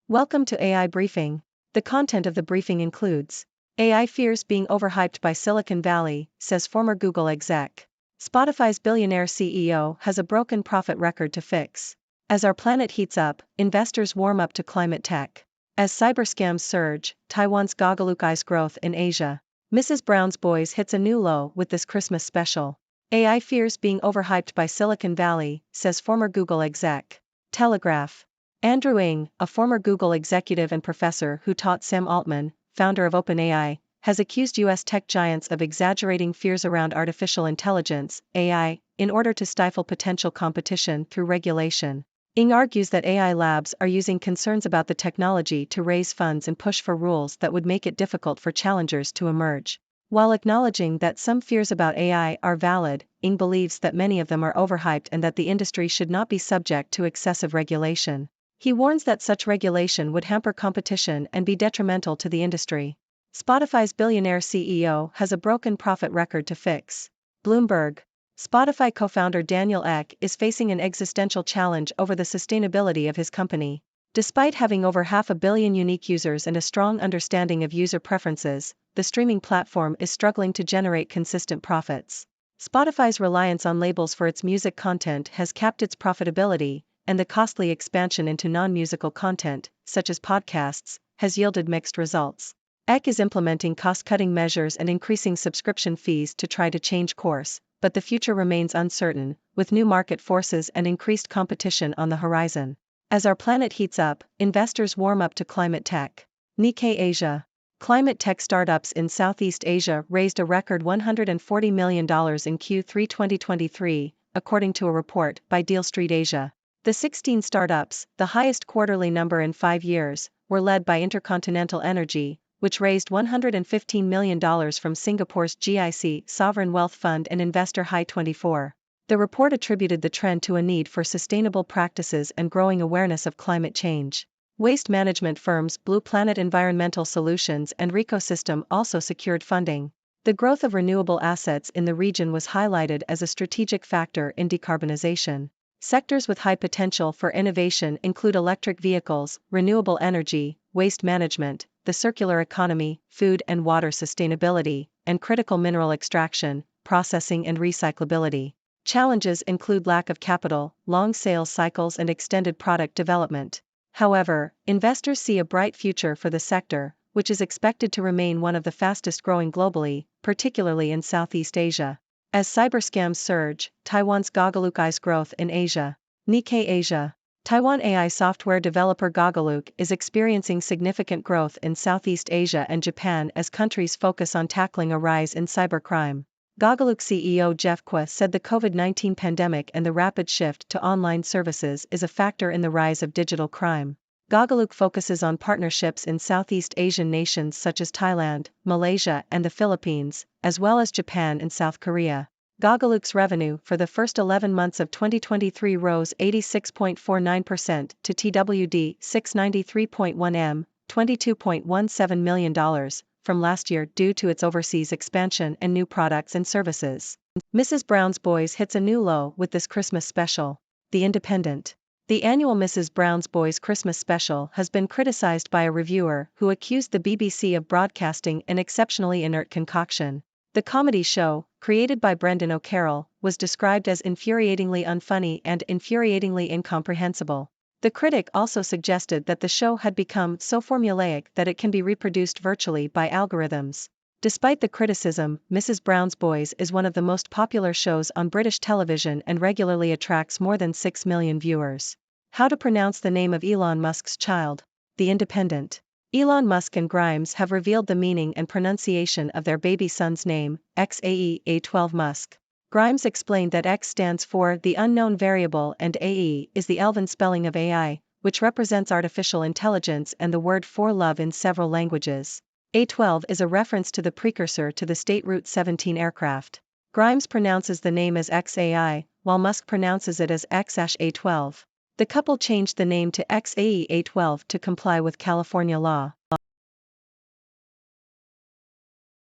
Welcome to AI Briefing. The content of the briefing includes AI fears being overhyped by Silicon Valley, says former Google exec. Spotify's billionaire CEO has a broken profit record to fix. As our planet heats up, investors warm up to climate tech. As cyberscams surge, Taiwan's Gogalook eyes growth in Asia. Mrs. Brown's Boys hits a new low with this Christmas special. AI fears being overhyped by Silicon Valley, says former Google exec. Telegraph. Andrew Ng, a former Google executive and professor who taught Sam Altman, founder of OpenAI, has accused US tech giants of exaggerating fears around artificial intelligence, AI, in order to stifle potential competition through regulation. Ng argues that AI labs are using concerns about the technology to raise funds and push for rules that would make it difficult for challengers to emerge. While acknowledging that some fears about AI are valid, Ng believes that many of them are overhyped and that the industry should not be subject to excessive regulation. He warns that such regulation would hamper competition and be detrimental to the industry. Spotify's billionaire CEO has a broken profit record to fix. Bloomberg. Spotify co-founder Daniel Ek is facing an existential challenge over the sustainability of his company. Despite having over 500 million unique users and a strong understanding of user preferences, the streaming platform is struggling to generate consistent profits. Spotify's reliance on labels for its music content has capped its profitability, and the costly expansion into non-musical content, such as podcasts, has yielded mixed results. Ek is implementing cost-cutting measures and increasing subscription fees to try to change course, but the future remains uncertain, with new market forces and increased competition on the horizon. As our planet heats up, investors warm up to climate tech. Nikkei Asia. Climate tech startups in Southeast Asia raised a record $140 million in Q3 2023, according to a report by Deal Street Asia. The 16 startups, the highest quarterly number in 5 years, were led by Intercontinental Energy, which raised $115 million from Singapore's GIC Sovereign Wealth Fund and investor Hi24. The report attributed the trend to a need for sustainable practices and growing awareness of climate change. Waste management firms Blue Planet Environmental Solutions and Recosystem also secured funding. The growth of renewable assets in the region was highlighted as a strategic factor in decarbonization. Sectors with high potential for innovation include electric vehicles, renewable energy, waste management, the circular economy, food and water sustainability, and critical mineral extraction, processing and recyclability. Challenges include lack of capital, long sales cycles and extended product development. However, investors see a bright future for the sector, which is expected to remain one of the fastest growing globally, particularly in Southeast Asia. As cyberscams surge, Taiwan's Gogalook eyes growth in Asia. Nikkei Asia. Taiwan AI software developer Gogalook is experiencing significant growth in Southeast Asia and Japan as countries focus on tackling a rise in cybercrime. Gogalook CEO Jeff Kuo said the COVID-19 pandemic and the rapid shift to online services is a factor in the rise of digital crime. Gogalook focuses on partnerships in Southeast Asian nations such as Thailand, Malaysia and the Philippines, as well as Japan and South Korea. Gogalook's revenue for the first 11 months of 2023 rose 86.49% to TWD 693.1 m, $22.17 million, from last year due to its overseas expansion and new products and services. Mrs. Brown's Boys hits a new low with this Christmas special. The Independent. The annual Mrs. Brown's Boys Christmas special has been criticized by a reviewer who accused the BBC of broadcasting an exceptionally inert concoction. The comedy show, created by Brendan O'Carroll, was described as infuriatingly unfunny and infuriatingly incomprehensible. The critic also suggested that the show had become so formulaic that it can be reproduced virtually by algorithms. Despite the criticism, Mrs. Brown's Boys is one of the most popular shows on British television and regularly attracts more than 6 million viewers. How to pronounce the name of Elon Musk's child? The Independent. Elon Musk and Grimes have revealed the meaning and pronunciation of their baby son's name, XAE-A12 Musk. Grimes explained that X stands for the unknown variable and AE is the Elven spelling of AI, which represents artificial intelligence and the word for love in several languages. A12 is a reference to the precursor to the state Route 17 aircraft. Grimes pronounces the name as XAI, while Musk pronounces it as X-A12. The couple changed the name to XAE-A12 to comply with California law.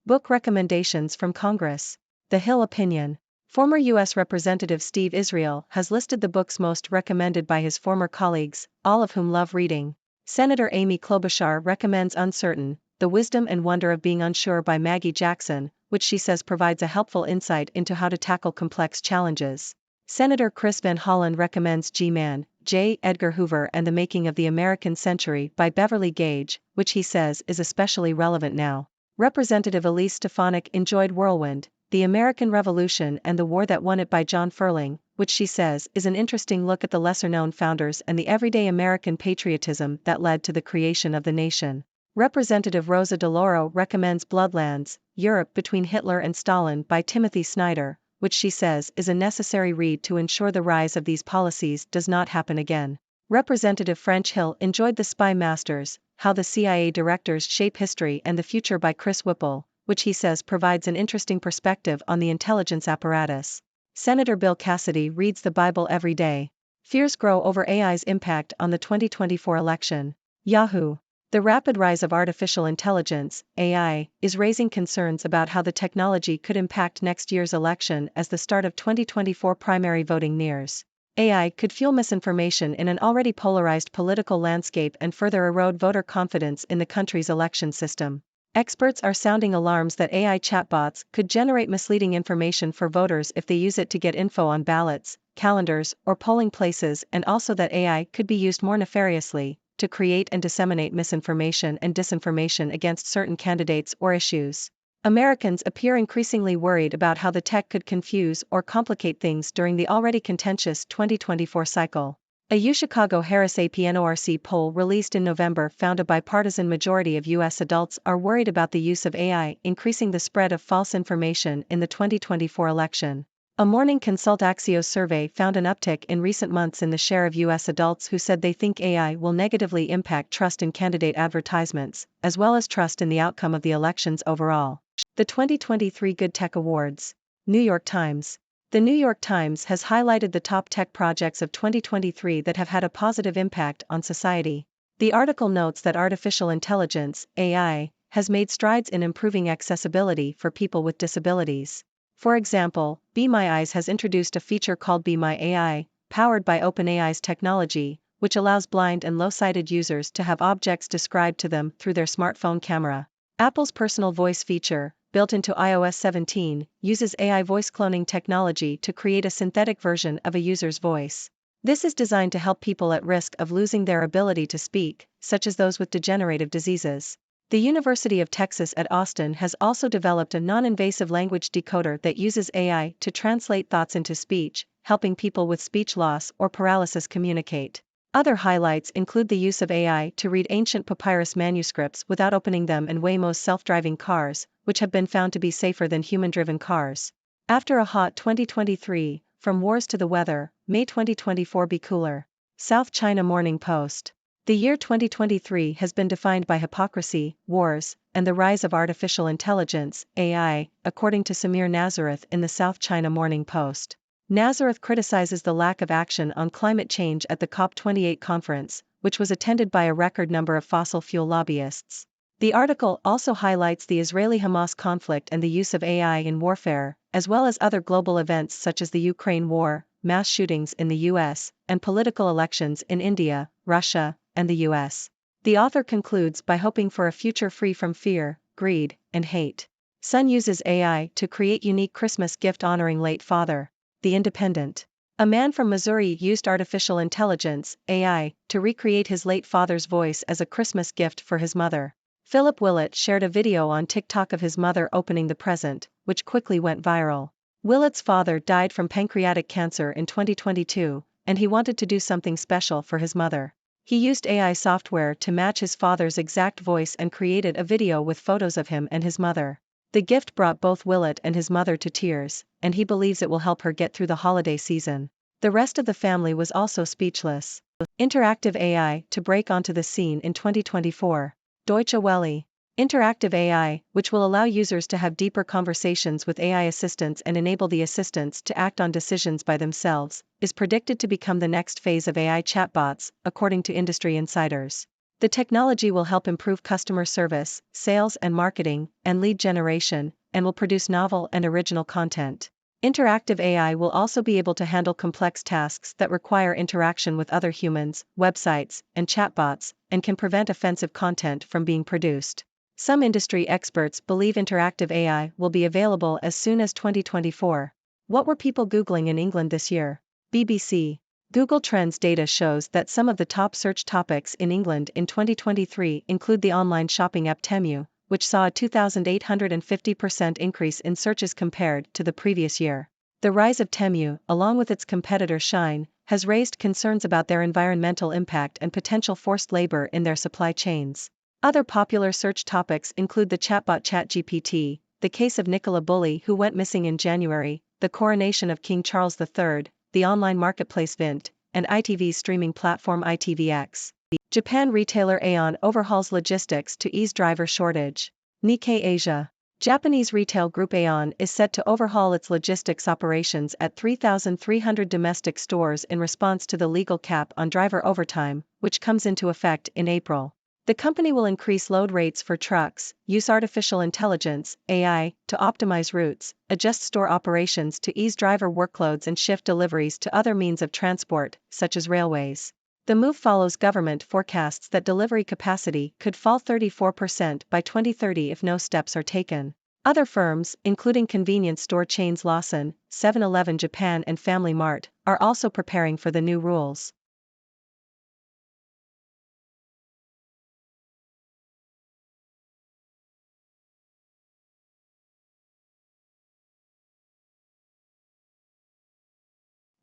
Book recommendations from Congress. The Hill Opinion. Former U.S. Representative Steve Israel has listed the books most recommended by his former colleagues, all of whom love reading. Senator Amy Klobuchar recommends Uncertain, The Wisdom and Wonder of Being Unsure by Maggie Jackson, which she says provides a helpful insight into how to tackle complex challenges. Senator Chris Van Hollen recommends G-Man, J. Edgar Hoover and the Making of the American Century by Beverly Gage, which he says is especially relevant now. Representative Elise Stefanik enjoyed Whirlwind, The American Revolution and the War That Won It by John Ferling, which she says is an interesting look at the lesser-known founders and the everyday American patriotism that led to the creation of the nation. Representative Rosa DeLauro recommends Bloodlands, Europe Between Hitler and Stalin by Timothy Snyder, which she says is a necessary read to ensure the rise of these policies does not happen again. Representative French Hill enjoyed The Spy Masters, How the CIA Directors Shape History and the Future by Chris Whipple, which he says provides an interesting perspective on the intelligence apparatus. Senator Bill Cassidy reads the Bible every day. Fears grow over AI's impact on the 2024 election. Yahoo! The rapid rise of artificial intelligence, AI, is raising concerns about how the technology could impact next year's election as the start of 2024 primary voting nears. AI could fuel misinformation in an already polarized political landscape and further erode voter confidence in the country's election system. Experts are sounding alarms that AI chatbots could generate misleading information for voters if they use it to get info on ballots, calendars, or polling places, and also that AI could be used more nefariously to create and disseminate misinformation and disinformation against certain candidates or issues. Americans appear increasingly worried about how the tech could confuse or complicate things during the already contentious 2024 cycle. A UChicago Harris APNORC poll released in November found a bipartisan majority of U.S. adults are worried about the use of AI increasing the spread of false information in the 2024 election. A Morning Consult Axios survey found an uptick in recent months in the share of U.S. adults who said they think AI will negatively impact trust in candidate advertisements, as well as trust in the outcome of the elections overall. The 2023 Good Tech Awards. New York Times. The New York Times has highlighted the top tech projects of 2023 that have had a positive impact on society. The article notes that artificial intelligence, AI, has made strides in improving accessibility for people with disabilities. For example, Be My Eyes has introduced a feature called Be My AI, powered by OpenAI's technology, which allows blind and low-sighted users to have objects described to them through their smartphone camera. Apple's personal voice feature, built into iOS 17, uses AI voice cloning technology to create a synthetic version of a user's voice. This is designed to help people at risk of losing their ability to speak, such as those with degenerative diseases. The University of Texas at Austin has also developed a non-invasive language decoder that uses AI to translate thoughts into speech, helping people with speech loss or paralysis communicate. Other highlights include the use of AI to read ancient papyrus manuscripts without opening them and Waymo's self-driving cars, which have been found to be safer than human-driven cars. After a hot 2023, From Wars to the Weather, May 2024 Be Cooler. South China Morning Post. The year 2023 has been defined by hypocrisy, wars, and the rise of artificial intelligence, AI, according to Samir Nazareth in the South China Morning Post. Nazareth criticizes the lack of action on climate change at the COP28 conference, which was attended by a record number of fossil fuel lobbyists. The article also highlights the Israeli-Hamas conflict and the use of AI in warfare, as well as other global events such as the Ukraine war, mass shootings in the US, and political elections in India, Russia, and the US. The author concludes by hoping for a future free from fear, greed, and hate. Son uses AI to create unique Christmas gift honoring late father. The Independent. A man from Missouri used artificial intelligence, AI, to recreate his late father's voice as a Christmas gift for his mother. Philip Willett shared a video on TikTok of his mother opening the present, which quickly went viral. Willett's father died from pancreatic cancer in 2022, and he wanted to do something special for his mother. He used AI software to match his father's exact voice and created a video with photos of him and his mother. The gift brought both Willett and his mother to tears, and he believes it will help her get through the holiday season. The rest of the family was also speechless. Interactive AI to break onto the scene in 2024. Deutsche Welle. Interactive AI, which will allow users to have deeper conversations with AI assistants and enable the assistants to act on decisions by themselves, is predicted to become the next phase of AI chatbots, according to industry insiders. The technology will help improve customer service, sales and marketing, and lead generation, and will produce novel and original content. Interactive AI will also be able to handle complex tasks that require interaction with other humans, websites, and chatbots, and can prevent offensive content from being produced. Some industry experts believe interactive AI will be available as soon as 2024. What were people Googling in England this year? BBC. Google Trends data shows that some of the top search topics in England in 2023 include the online shopping app Temu, which saw a 2,850% increase in searches compared to the previous year. The rise of Temu, along with its competitor Shein, has raised concerns about their environmental impact and potential forced labor in their supply chains. Other popular search topics include the chatbot ChatGPT, the case of Nicola Bulley who went missing in January, the coronation of King Charles III, the online marketplace Vint, and ITV's streaming platform ITVX. Japan retailer Aeon overhauls logistics to ease driver shortage. Nikkei Asia. Japanese retail group Aeon is set to overhaul its logistics operations at 3,300 domestic stores in response to the legal cap on driver overtime, which comes into effect in April. The company will increase load rates for trucks, use artificial intelligence, AI, to optimize routes, adjust store operations to ease driver workloads and shift deliveries to other means of transport, such as railways. The move follows government forecasts that delivery capacity could fall 34% by 2030 if no steps are taken. Other firms, including convenience store chains Lawson, 7-Eleven Japan and Family Mart, are also preparing for the new rules.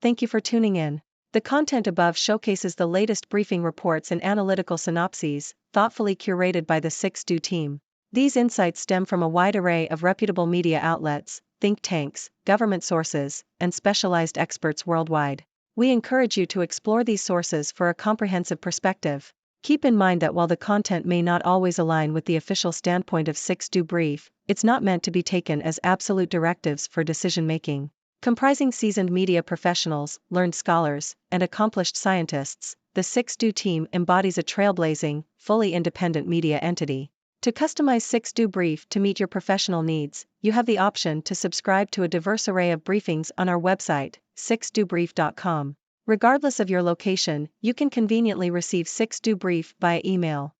Thank you for tuning in. The content above showcases the latest briefing reports and analytical synopses, thoughtfully curated by the 6Do team. These insights stem from a wide array of reputable media outlets, think tanks, government sources, and specialized experts worldwide. We encourage you to explore these sources for a comprehensive perspective. Keep in mind that while the content may not always align with the official standpoint of 6Do Brief, it's not meant to be taken as absolute directives for decision-making. Comprising seasoned media professionals, learned scholars, and accomplished scientists, the 6Do team embodies a trailblazing, fully independent media entity. To customize 6Do Brief to meet your professional needs, you have the option to subscribe to a diverse array of briefings on our website, 6dobrief.com. Regardless of your location, you can conveniently receive 6Do Brief via email.